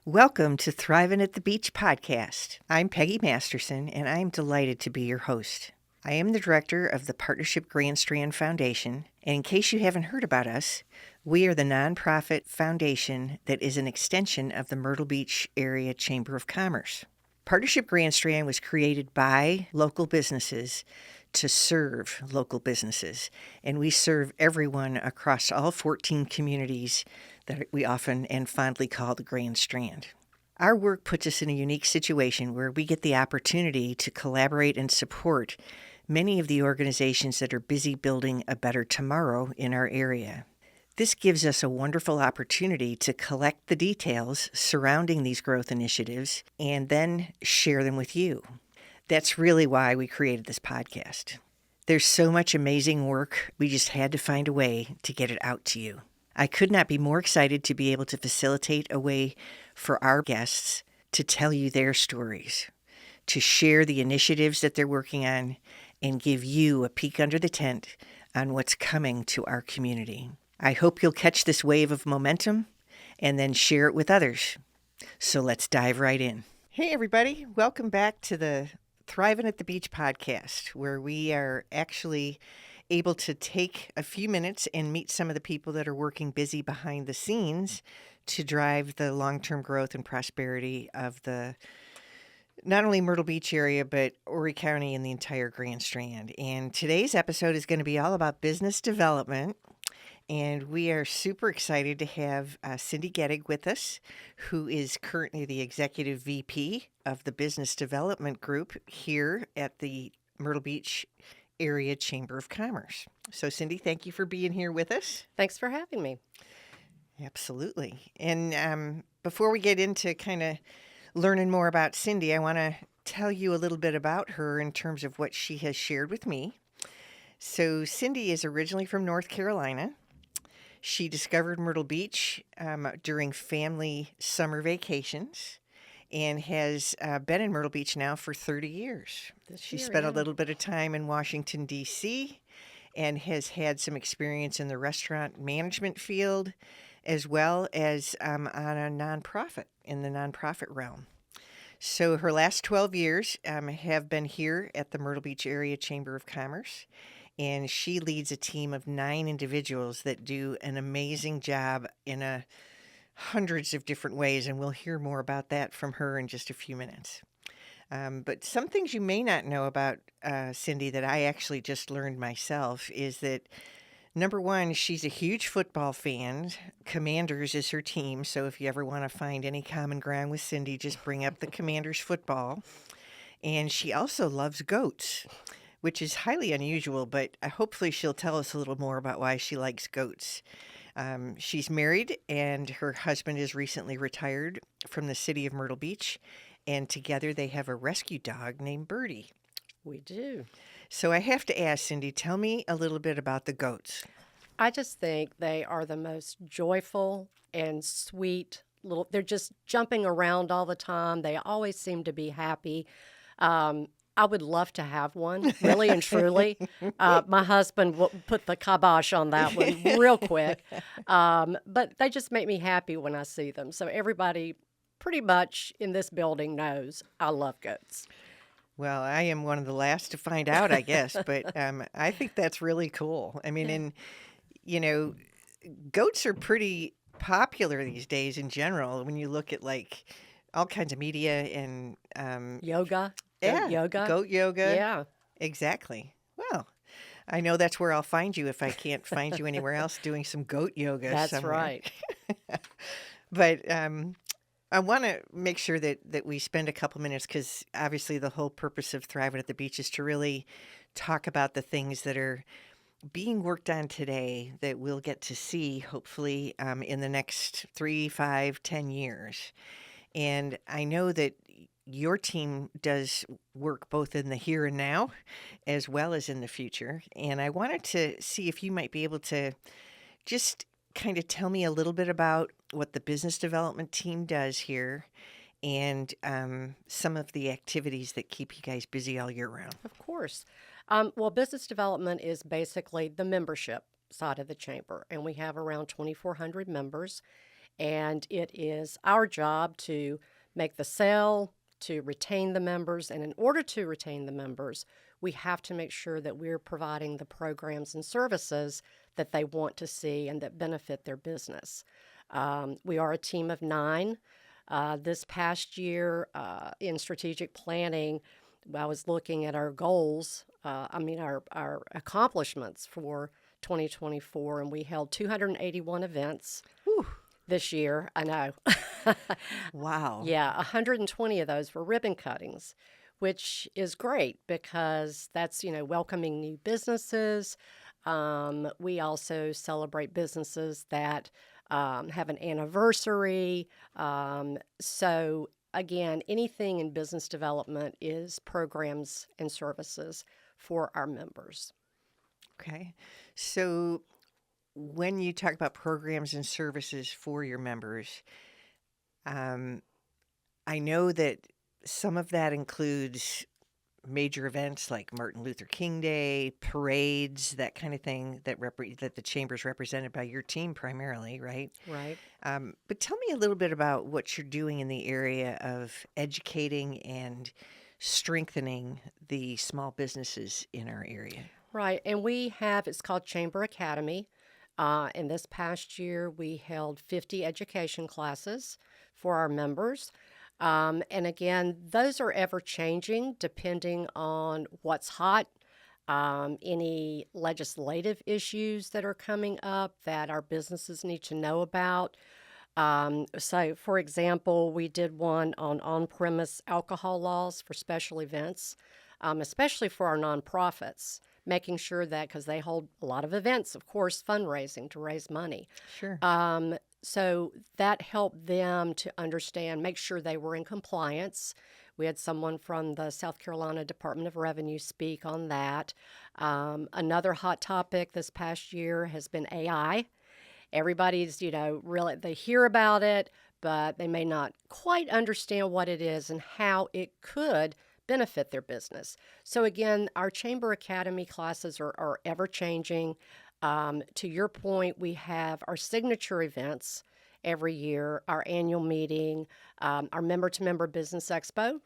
Welcome to Thriving at the Beach podcast. I'm Peggy Masterson, and I'm delighted to be your host. I am the director of the Partnership Grand Strand Foundation, and in case you haven't heard about us, we are the nonprofit foundation that is an extension of the Myrtle Beach Area Chamber of Commerce. Partnership Grand Strand was created by local businesses to serve local businesses, and we serve everyone across all 14 communities that we often and fondly call the Grand Strand. Our work puts us in a unique situation where we get the opportunity to collaborate and support many of the organizations that are busy building a better tomorrow in our area. This gives us a wonderful opportunity to collect the details surrounding these growth initiatives and then share them with you. That's really why we created this podcast. There's so much amazing work, we just had to find a way to get it out to you. I could not be more excited to be able to facilitate a way for our guests to tell you their stories, to share the initiatives that they're working on, and give you a peek under the tent on what's coming to our community. I hope you'll catch this wave of momentum and then share it with others. So let's dive right in. Hey, everybody. Welcome back to the Thriving at the Beach podcast, where we are actually able to take a few minutes and meet some of the people that are working busy behind the scenes to drive the long-term growth and prosperity of the not only Myrtle Beach area, but Horry County and the entire Grand Strand. And today's episode is going to be all about business development. And we are super excited to have Cindy Gettig with us, who is currently the Executive VP of the Business Development Group here at the Myrtle Beach Area Chamber of Commerce. So, Cindy, thank you for being here with us. Thanks for having me. Absolutely. And before we get into kind of learning more about Cindy, I want to tell you a little bit about her in terms of what she has shared with me. So, Cindy is originally from North Carolina. She discovered Myrtle Beach during family summer vacations and has been in Myrtle Beach now for 30 years. She spent a little bit of time in Washington, D.C., and has had some experience in the restaurant management field, as well as on a nonprofit, in the nonprofit realm. So her last 12 years have been here at the Myrtle Beach Area Chamber of Commerce, and she leads a team of 9 individuals that do an amazing job in hundreds of different ways, and we'll hear more about that from her in just a few minutes. But some things you may not know about Cindy that I actually just learned myself is that, number one, she's a huge football fan. Commanders is her team, so if you ever want to find any common ground with Cindy, just bring up the Commanders football. And she also loves goats, which is highly unusual, but hopefully she'll tell us a little more about why she likes goats. She's married, and her husband is recently retired from the city of Myrtle Beach, and together they have a rescue dog named Birdie. We do. So I have to ask, Cindy, tell me a little bit about the goats. I just think they are the most joyful and sweet they're just jumping around all the time. They always seem to be happy. I would love to have one, really and truly. My husband will put the kibosh on that one real quick. But they just make me happy when I see them. So everybody pretty much in this building knows I love goats. Well, I am one of the last to find out, I guess, but I think that's really cool. I mean, and, you know, goats are pretty popular these days in general when you look at, like, all kinds of media and yoga. Yeah, goat yoga. Yeah. Exactly. Well, I know that's where I'll find you if I can't find you anywhere else doing some goat yoga That's somewhere. right. But I want to make sure that we spend a couple minutes, because obviously the whole purpose of Thriving at the Beach is to really talk about the things that are being worked on today that we'll get to see, hopefully, in the next 3, 5, 10 years. And I know that your team does work both in the here and now as well as in the future. And I wanted to see if you might be able to just kind of tell me a little bit about what the business development team does here and some of the activities that keep you guys busy all year round. Of course. Well, business development is basically the membership side of the chamber, and we have around 2,400 members. And it is our job to make the sale, to retain the members. And in order to retain the members, we have to make sure that we're providing the programs and services that they want to see and that benefit their business. We are a team of 9. This past year in strategic planning, I was looking at our goals, our accomplishments for 2024, and we held 281 events Whew. this year. I know. Wow. Yeah, 120 of those were ribbon cuttings, which is great because that's, welcoming new businesses. We also celebrate businesses that have an anniversary. So, again, anything in business development is programs and services for our members. Okay. So when you talk about programs and services for your members, I know that some of that includes major events like Martin Luther King Day, parades, that kind of thing that the chamber's represented by your team primarily, right? Right. But tell me a little bit about what you're doing in the area of educating and strengthening the small businesses in our area. Right. And it's called Chamber Academy. And this past year, we held 50 education classes for our members. And again, those are ever changing depending on what's hot, any legislative issues that are coming up that our businesses need to know about. So, for example, we did one on-premise alcohol laws for special events, especially for our nonprofits, making sure that, because they hold a lot of events, of course, fundraising to raise money. Sure. So that helped them to understand, make sure they were in compliance. We had someone from the South Carolina Department of Revenue speak on that. Another hot topic this past year has been AI. Everybody's, really, they hear about it, but they may not quite understand what it is and how it could benefit their business. So again, our Chamber Academy classes are ever changing. To your point, we have our signature events every year, our annual meeting, our member-to-member business expo.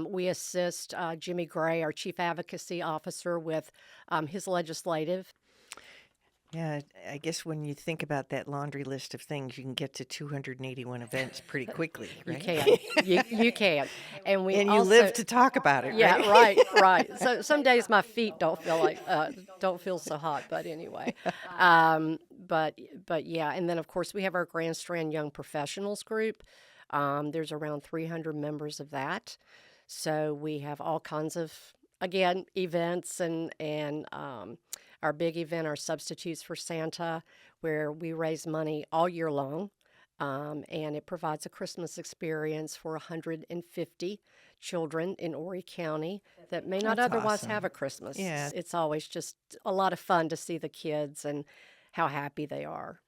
We assist Jimmy Gray, our chief advocacy officer, with his legislative. Yeah, I guess when you think about that laundry list of things, you can get to 281 events pretty quickly, You right? can. You can. And we And you also, live to talk about it, yeah, right? right. So some days my feet don't feel so hot, but anyway. But yeah, and then of course we have our Grand Strand Young Professionals group. There's around 300 members of that. So we have all kinds of, again, events and our big event, our Substitutes for Santa, where we raise money all year long. And it provides a Christmas experience for 150 children in Horry County that may not That's otherwise awesome. have a Christmas. Yeah. It's always just a lot of fun to see the kids and how happy they are.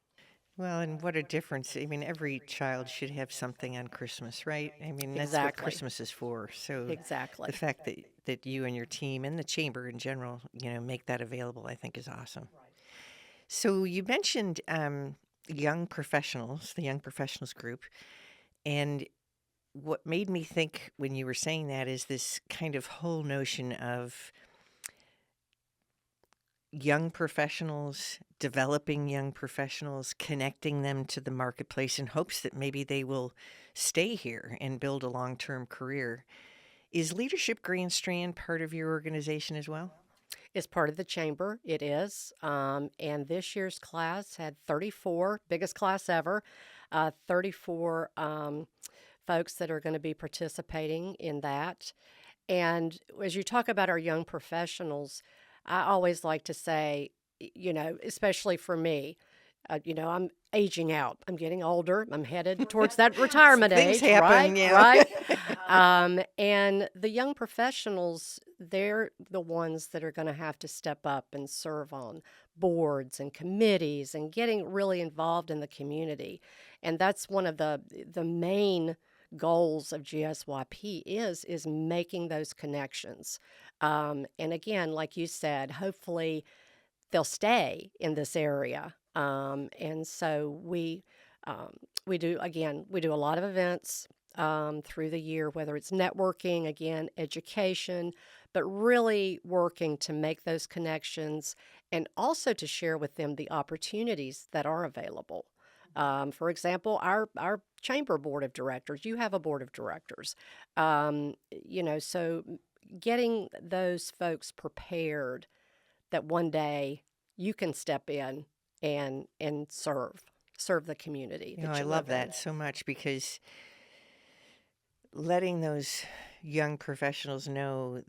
Well, and what a difference. I mean, every child should have something on Christmas, right? I mean, that's what Exactly. Christmas is for. So Exactly. the fact that you and your team and the chamber in general, make that available, I think is awesome. So you mentioned young professionals, the young professionals group, and what made me think when you were saying that is this kind of whole notion of young professionals, developing young professionals, connecting them to the marketplace in hopes that maybe they will stay here and build a long-term career. Is Leadership Grand Strand part of your organization as well? It's part of the chamber. It is. And this year's class had 34, biggest class ever, 34 folks that are going to be participating in that. And as you talk about our young professionals, I always like to say, especially for me, I'm aging out. I'm getting older. I'm headed towards that retirement Things age, happen, right? yeah. Right. And the young professionals, they're the ones that are going to have to step up and serve on boards and committees and getting really involved in the community. And that's one of the main goals of GSYP is making those connections. And again, like you said, hopefully they'll stay in this area. And so we we do a lot of events through the year, whether it's networking, again, education, but really working to make those connections and also to share with them the opportunities that are available. For example, our chamber board of directors, you have a board of directors, so getting those folks prepared that one day you can step in and serve the community that I you love live in. that so much, because letting those young professionals know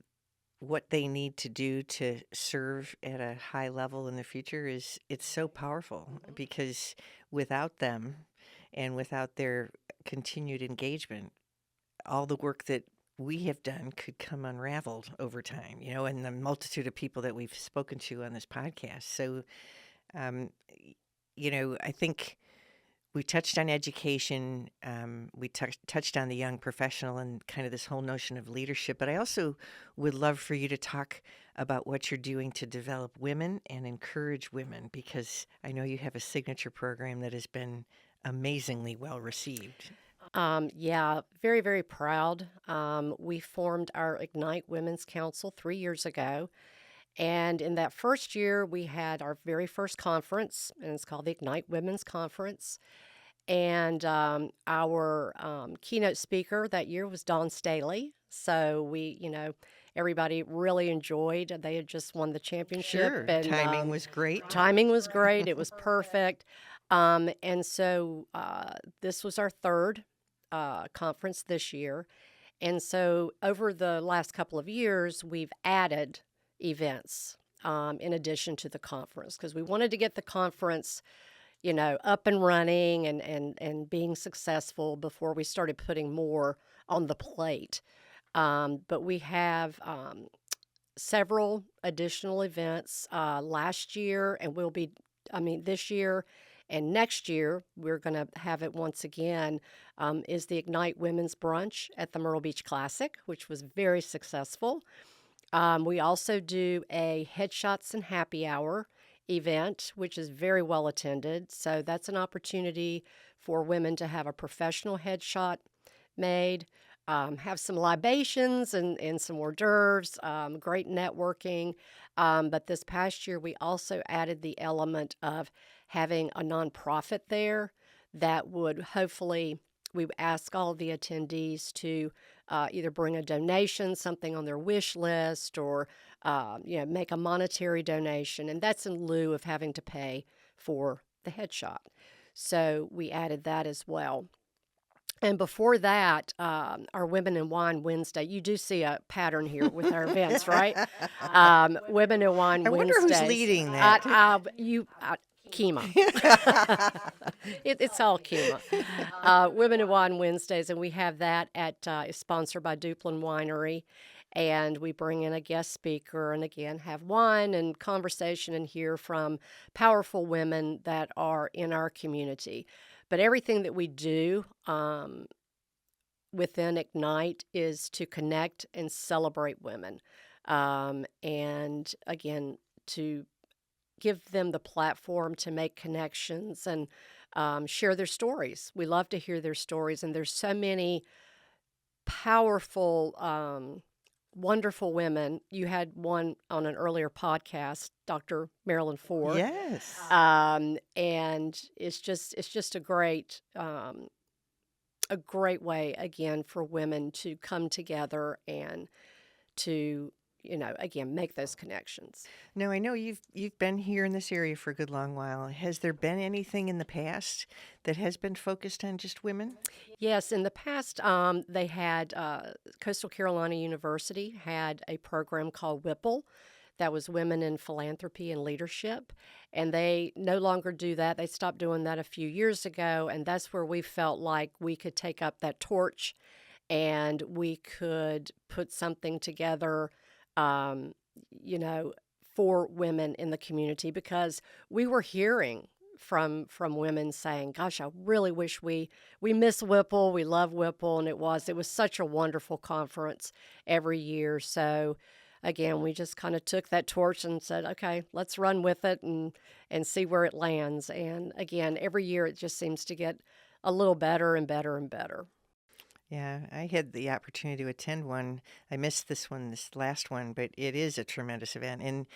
what they need to do to serve at a high level in the future it's so powerful, because without them and without their continued engagement, all the work that we have done could come unraveled over time, and the multitude of people that we've spoken to on this podcast. So, I think we touched on education. We touched on the young professional and kind of this whole notion of leadership. But I also would love for you to talk about what you're doing to develop women and encourage women, because I know you have a signature program that has been amazingly well received. Yeah, very, very proud. We formed our Ignite Women's Council 3 years ago. And in that first year, we had our very first conference, and it's called the Ignite Women's Conference. And our keynote speaker that year was Dawn Staley. So everybody really enjoyed. They had just won the championship. Sure, And timing was great. timing was great. It was perfect. And so this was our third conference this year. And so over the last couple of years, we've added events in addition to the conference, because we wanted to get the conference, up and running and being successful before we started putting more on the plate. But we have several additional events last year, and this year and next year, we're going to have it once again, is the Ignite Women's Brunch at the Myrtle Beach Classic, which was very successful. We also do a Headshots and Happy Hour event, which is very well attended. So that's an opportunity for women to have a professional headshot made, have some libations and some hors d'oeuvres, great networking. But this past year, we also added the element of having a nonprofit there that would hopefully, we would ask all of the attendees to either bring a donation, something on their wish list, or make a monetary donation, and that's in lieu of having to pay for the headshot. So we added that as well. And before that, our Women in Wine Wednesday, you do see a pattern here with our events, right? Women in Wine I wonder Wednesdays. who's leading that. Kima. It's all Kima. Women in Wine Wednesdays, and we have that is sponsored by Duplin Winery. And we bring in a guest speaker and, again, have wine and conversation and hear from powerful women that are in our community. But everything that we do within Ignite is to connect and celebrate women. And, again, to give them the platform to make connections and share their stories. We love to hear their stories, and there's so many powerful, wonderful women. You had one on an earlier podcast, Dr. Marilyn Ford. Yes. And it's just a great way, again, for women to come together and to again, make those connections. Now, I know you've been here in this area for a good long while. Has there been anything in the past that has been focused on just women? Yes, in the past, they had Coastal Carolina University had a program called Whipple that was Women in Philanthropy and Leadership, and they no longer do that. They stopped doing that a few years ago, and that's where we felt like we could take up that torch and we could put something together for women in the community, because we were hearing from women saying, gosh, I really wish we miss Whipple. We love Whipple. And it was such a wonderful conference every year. So again, we just kind of took that torch and said, okay, let's run with it and see where it lands. And again, every year it just seems to get a little better and better and better. Yeah, I had the opportunity to attend one. I missed this last one, but it is a tremendous event. And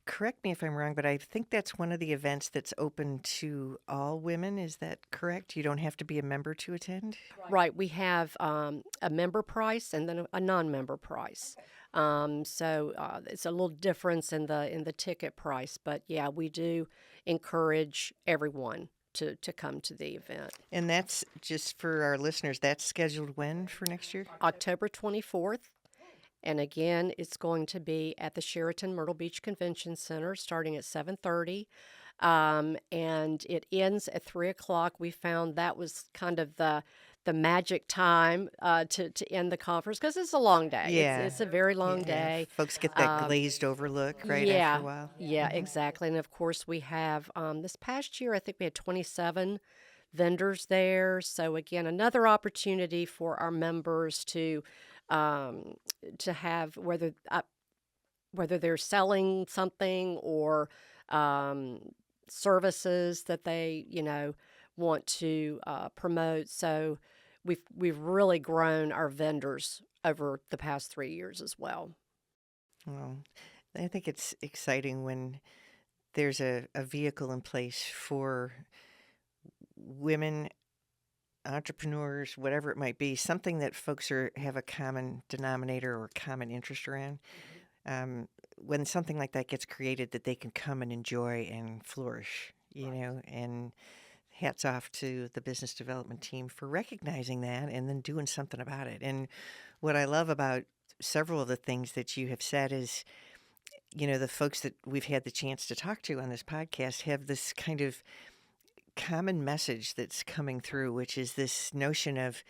correct me if I'm wrong, but I think that's one of the events that's open to all women. Is that correct? You don't have to be a member to attend? Right. We have a member price and then a non-member price. So it's a little difference in the ticket price, but yeah, we do encourage everyone to come to the event. And that's just for our listeners, that's scheduled when for next year? October 24th. And again, it's going to be at the Sheraton Myrtle Beach Convention Center starting at 7:30. And it ends at 3 o'clock. We found that was kind of the magic time to end the conference because it's a long day. Yeah. It's a very long Yeah. day. Folks get that glazed over look, right, after a Yeah, while. yeah, exactly. And of course, we have this past year, I think we had 27 vendors there. So again, another opportunity for our members um, to have whether they're selling something or um, services that they want to promote. So we've really grown our vendors over the past 3 years as well. Well, I think it's exciting when there's a vehicle in place for women entrepreneurs, whatever it might be, something that folks have a common denominator or common interest around. When something like that gets created, that they can come and enjoy and flourish, and hats off to the business development team for recognizing that and then doing something about it. And what I love about several of the things that you have said is, the folks that we've had the chance to talk to on this podcast have this kind of common message that's coming through, which is this notion of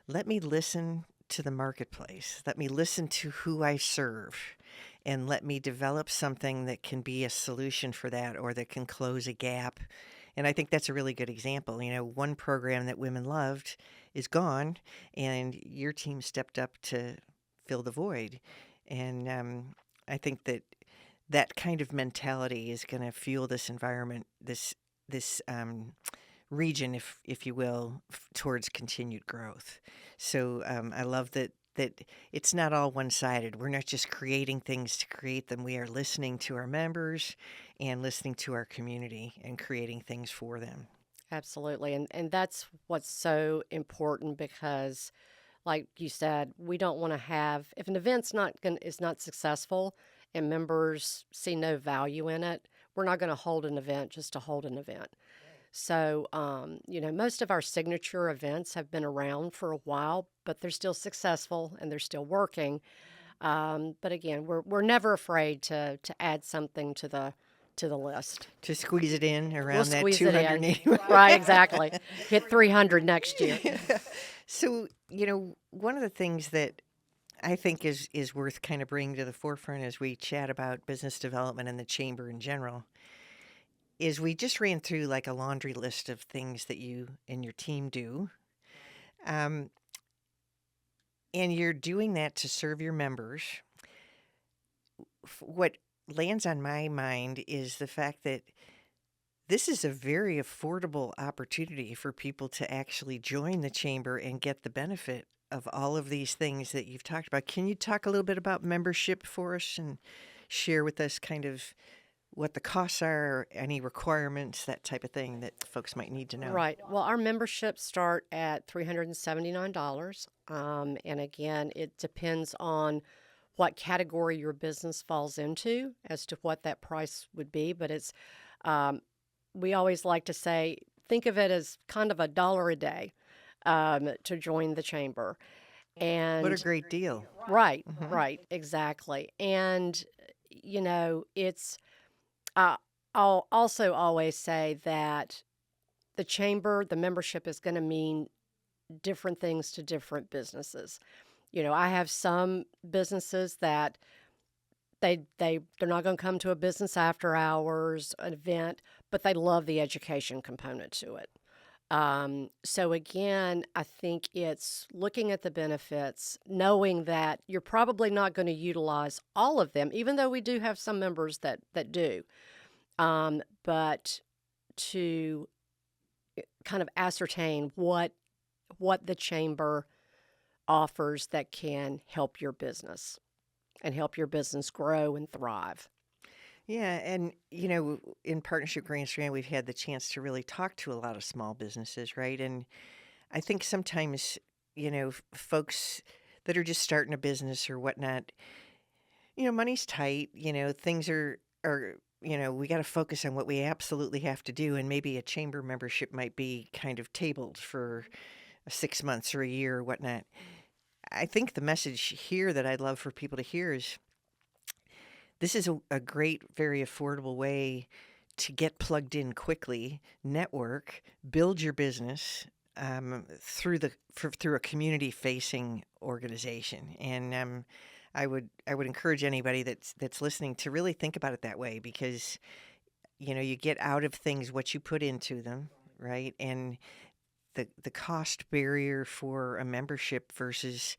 let me listen to the marketplace, let me listen to who I serve, and let me develop something that can be a solution for that or that can close a gap. And I think that's a really good example. One program that women loved is gone, and your team stepped up to fill the void. And I think that kind of mentality is going to fuel this environment, this region, if you will, towards continued growth. So I love that it's not all one-sided. We're not just creating things to create them. We are listening to our members and listening to our community and creating things for them. Absolutely. And that's what's so important because like you said, we don't want to have if an event's is not successful and members see no value in it, we're not going to hold an event just to hold an event. So, most of our signature events have been around for a while, but they're still successful and they're still working. But again, we're never afraid to add something to the list. To squeeze it in We'll around that squeeze it 200 in. name. Right, exactly. Hit 300 next year. So, one of the things that I think is worth kind of bringing to the forefront as we chat about business development and the chamber in general is we just ran through like a laundry list of things that you and your team do. And you're doing that to serve your members. What lands on my mind is the fact that this is a very affordable opportunity for people to actually join the chamber and get the benefit of all of these things that you've talked about. Can you talk a little bit about membership for us and share with us kind of what the costs are, any requirements, that type of thing that folks might need to know? Right. Well, our memberships start at $379. And again, it depends on what category your business falls into as to what that price would be. But we always like to say, think of it as kind of $1 a day to join the chamber. And What a great deal. right, right, exactly. And, it's, I'll also always say that the membership is going to mean different things to different businesses. I have some businesses that they're not going to come to a business after hours, an event, but they love the education component to it. So again, I think it's looking at the benefits, knowing that you're probably not going to utilize all of them, even though we do have some members that do. But to kind of ascertain what the chamber offers that can help your business and help your business grow and thrive. Yeah, and in Partnership Grand Strand, we've had the chance to really talk to a lot of small businesses, right? And I think sometimes, folks that are just starting a business or whatnot, money's tight, things are, we got to focus on what we absolutely have to do. And maybe a chamber membership might be kind of tabled for 6 months or a year or whatnot. I think the message here that I'd love for people to hear is this is a great, very affordable way to get plugged in quickly, network, build your business through a community-facing organization. And I would encourage anybody that's listening to really think about it that way, because you get out of things what you put into them, right? And the cost barrier for a membership versus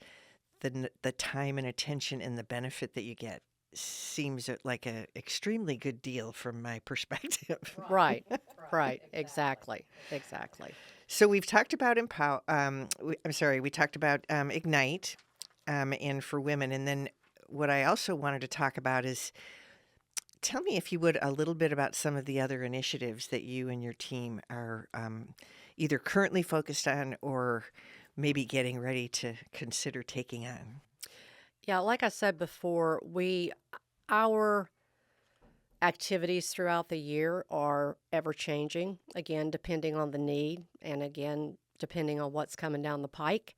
the time and attention and the benefit that you get seems like a extremely good deal from my perspective. Right, right, exactly. So we've talked about we talked about Ignite, and for women, and then what I also wanted to talk about is, tell me, if you would, a little bit about some of the other initiatives that you and your team are either currently focused on or maybe getting ready to consider taking on. Yeah, like I said before, our activities throughout the year are ever changing, again, depending on the need and again, depending on what's coming down the pike.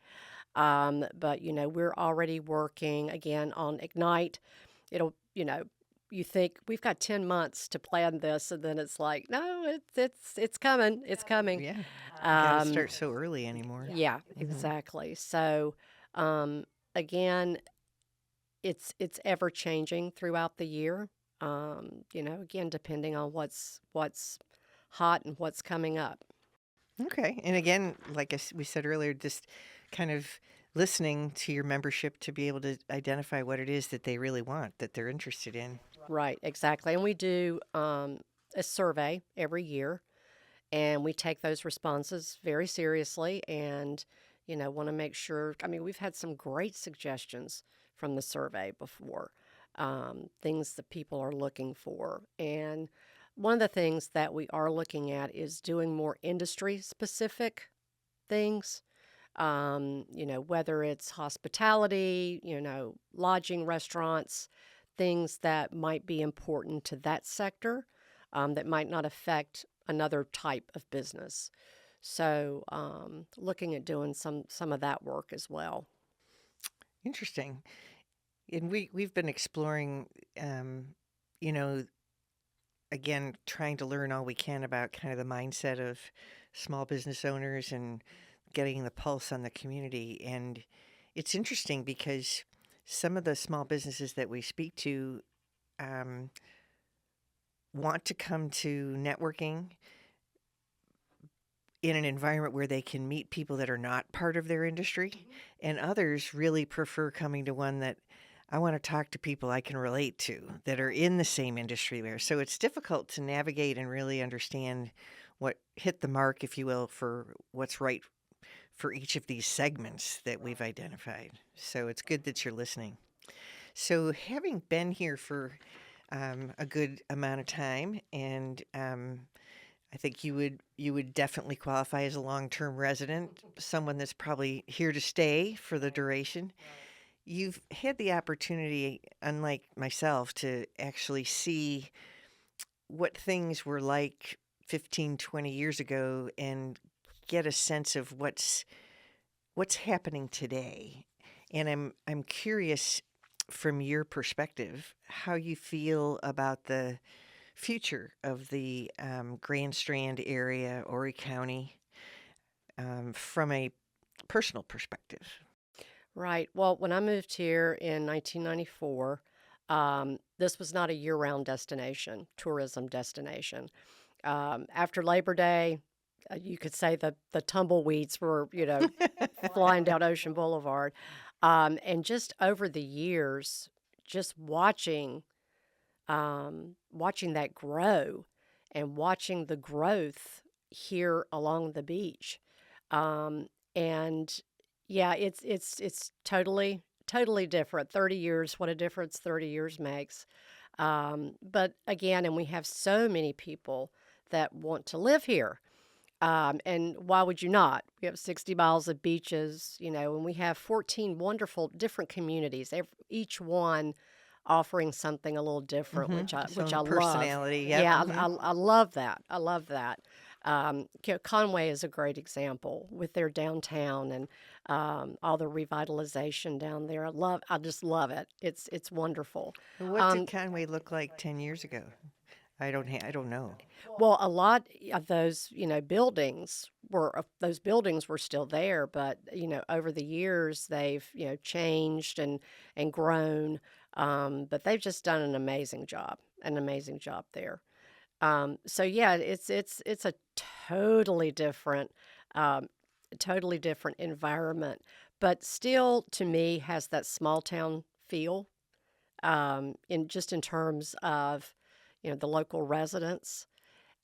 But, we're already working again on Ignite. It'll, you think we've got 10 months to plan this, and then it's like, no, it's coming. It's coming. Yeah, got to Um, start so early anymore. yeah, exactly. So, again, it's ever changing throughout the year. Again, depending on what's hot and what's coming up. Okay, and again, like we said earlier, just kind of listening to your membership to be able to identify what it is that they really want, that they're interested in. Right, exactly. And we do a survey every year, and we take those responses very seriously and, want to make sure. I mean, we've had some great suggestions from the survey before, things that people are looking for. And one of the things that we are looking at is doing more industry specific things. Whether it's hospitality, lodging, restaurants, things that might be important to that sector, that might not affect another type of business. So, looking at doing some of that work as well. Interesting. And we've been exploring, you know, again, trying to learn all we can about kind of the mindset of small business owners and getting the pulse on the community. And it's interesting because some of the small businesses that we speak to um, want to come to networking in an environment where they can meet people that are not part of their industry. And others really prefer coming to one that I want to talk to people I can relate to that are in the same industry there. So it's difficult to navigate and really understand what hit the mark, if you will, for what's right for each of these segments that we've identified. So it's good that you're listening. So having been here for a good amount of time, and I think you would definitely qualify as a long-term resident, someone that's probably here to stay for the duration. You've had the opportunity, unlike myself, to actually see what things were like 15, 20 years ago and get a sense of what's happening today. And I'm curious, from your perspective, how you feel about the future of the Grand Strand area, Horry County, from a personal perspective. Right. Well, when I moved here in 1994, this was not a year-round tourism destination. After Labor Day, you could say the tumbleweeds were, flying down Ocean Boulevard. And just over the years, just watching that grow and watching the growth here along the beach. And yeah, it's totally different. 30 years, what a difference 30 years makes. But again, and we have so many people that want to live here. And why would you not? We have 60 miles of beaches, and we have 14 wonderful different communities, each one offering something a little different, Its which own I love. personality. Yep. Yeah, I love that. I love that. Conway is a great example with their downtown and all the revitalization down there. I just love it. It's wonderful. What did Conway look like 10 years ago? I don't know. Well, a lot of those, those buildings were still there, but over the years they've changed and grown. But they've just done an amazing job there. So yeah, it's a um, totally different environment, but still to me has that small town feel. In terms of the local residents.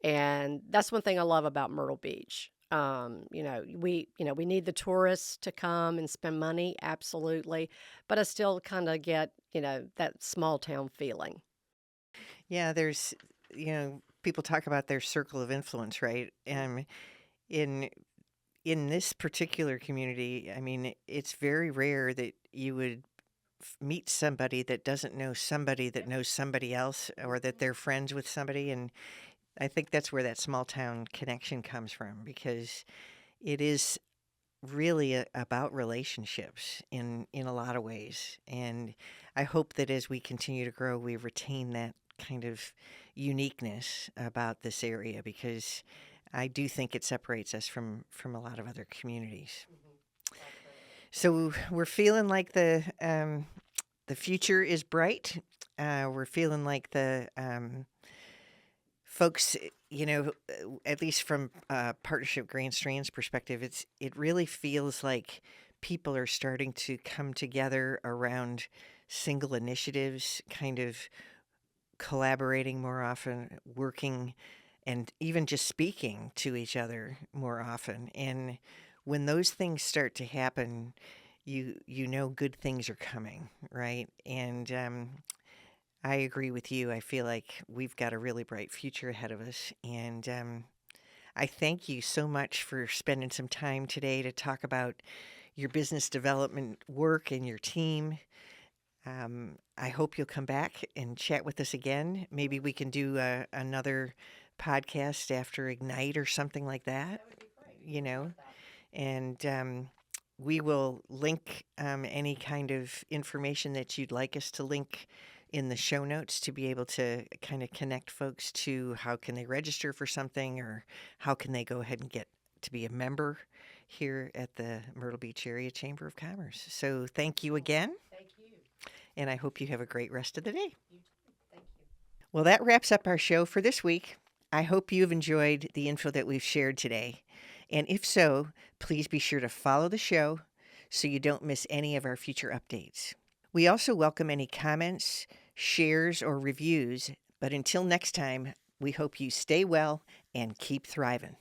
And that's one thing I love about Myrtle Beach. We need the tourists to come and spend money, absolutely, but I still kind of get that small town feeling. Yeah, there's, people talk about their circle of influence, right? In in this particular community, I mean, it's very rare that you would meet somebody that doesn't know somebody that knows somebody else, or that they're friends with somebody. And I think that's where that small town connection comes from, because it is really about relationships in a lot of ways. And I hope that as we continue to grow, we retain that kind of uniqueness about this area, because I do think it separates us from a lot of other communities. So we're feeling like the future is bright. We're feeling like the folks, at least from Partnership Grand Strand's perspective, it really feels like people are starting to come together around single initiatives, kind of collaborating more often, working, and even just speaking to each other more often. And when those things start to happen, you know good things are coming, right? And I agree with you. I feel like we've got a really bright future ahead of us. And I thank you so much for spending some time today to talk about your business development work and your team. I hope you'll come back and chat with us again. Maybe we can do another podcast after Ignite or something like that, and we will link any kind of information that you'd like us to link in the show notes, to be able to kind of connect folks to how can they register for something, or how can they go ahead and get to be a member here at the Myrtle Beach Area Chamber of Commerce. So thank you again. Thank you. And I hope you have a great rest of the day. You too. Thank you. Well, that wraps up our show for this week. I hope you've enjoyed the info that we've shared today. And if so, please be sure to follow the show so you don't miss any of our future updates. We also welcome any comments, shares, or reviews. But until next time, we hope you stay well and keep thriving.